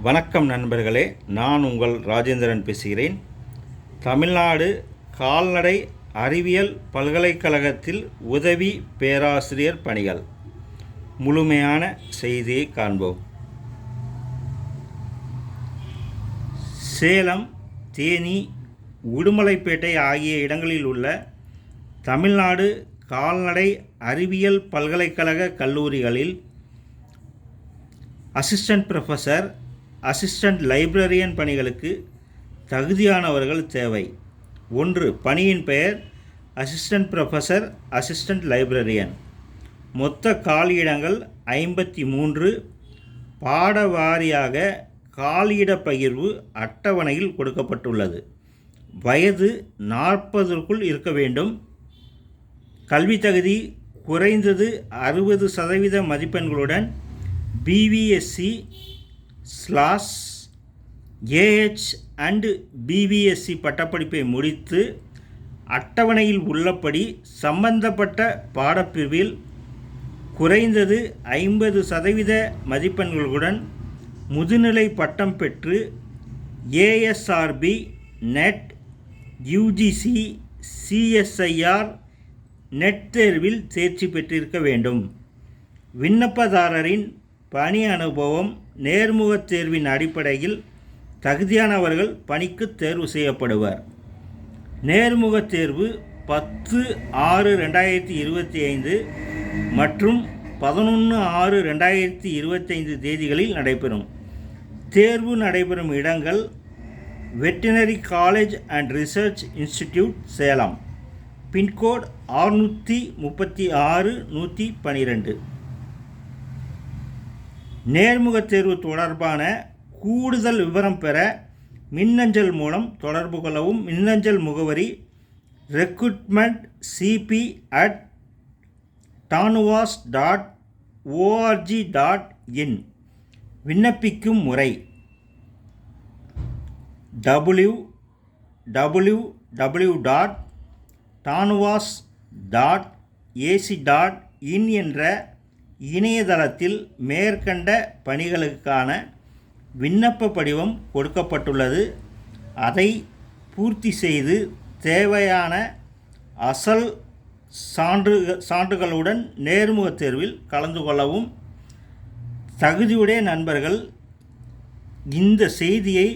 வணக்கம் நண்பர்களே, நான் உங்கள் ராஜேந்திரன் பேசுகிறேன். தமிழ்நாடு கால்நடை அறிவியல் பல்கலைக்கழகத்தில் உதவி பேராசிரியர் பணிகள். முழுமையான செய்தியை காண்போம். சேலம், தேனி, உடுமலைப்பேட்டை ஆகிய இடங்களில் உள்ள தமிழ்நாடு கால்நடை அறிவியல் பல்கலைக்கழக கல்லூரிகளில் அசிஸ்டன்ட் ப்ரொஃபஸர், அசிஸ்டன்ட் லைப்ரரியன் பணிகளுக்கு தகுதியானவர்கள் தேவை. 1. பணியின் பெயர் அசிஸ்டன்ட் ப்ரொஃபஸர், அசிஸ்டன்ட் லைப்ரரியன். மொத்த காலியிடங்கள் 53. பாட வாரியாக காலியிட பகிர்வு அட்டவணையில் கொடுக்கப்பட்டுள்ளது. வயது 40ற்குள் இருக்க வேண்டும். கல்வி தகுதி குறைந்தது 60% மதிப்பெண்களுடன் BVSC/AH and BVSC பட்டப்படிப்பை முடித்து அட்டவணையில் உள்ளபடி சம்பந்தப்பட்ட பாடப்பிரிவில் குறைந்தது 50% மதிப்பெண்களுடன் முதுநிலை பட்டம் பெற்று ASRB, NET, UGC, CSIR, net தேர்வில் தேர்ச்சி பெற்றிருக்க வேண்டும். விண்ணப்பதாரரின் பணி அனுபவம் நேர்முகத் தேர்வின் அடிப்படையில் தகுதியானவர்கள் பணிக்கு தேர்வு செய்யப்படுவர். நேர்முகத் தேர்வு 10/6/2025 மற்றும் 11/6/2025 தேதிகளில் நடைபெறும். தேர்வு நடைபெறும் இடங்கள் veterinary college and research institute, Salem. Pincode 636-112. நேர்முகத் தேர்வு தொடர்பான கூடுதல் விவரம் பெற மின்னஞ்சல் மூலம் தொடர்பு கொள்ளவும். மின்னஞ்சல் முகவரி recruitment@tanuvas.org.in. விண்ணப்பிக்கும் முறை www.tanuvas.ac.in என்ற இணையதளத்தில் மேற்கண்ட பணிகளுக்கான விண்ணப்ப படிவம் கொடுக்கப்பட்டுள்ளது. அதை பூர்த்தி செய்து தேவையான அசல் சான்றுகளுடன் நேர்முகத் தேர்வில் கலந்து கொள்ளவும். தகுதியுடைய நண்பர்கள் இந்த செய்தியை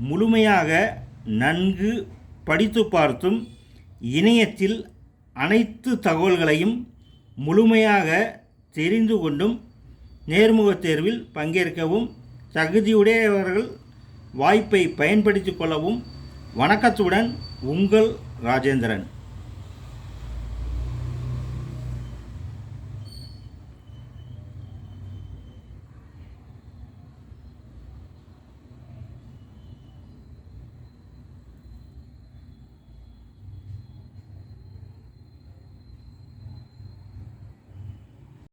முழுமையாக நன்கு படித்து பார்த்தும் இணையத்தில் அனைத்து தகவல்களையும் முழுமையாக தெரிந்து கொண்டும் நேர்முகத் தேர்வில் பங்கேற்கவும். தகுதியுடையவர்கள் வாய்ப்பை பயன்படுத்தி கொள்ளவும். வணக்கத்துடன் உங்கள் ராஜேந்திரன்.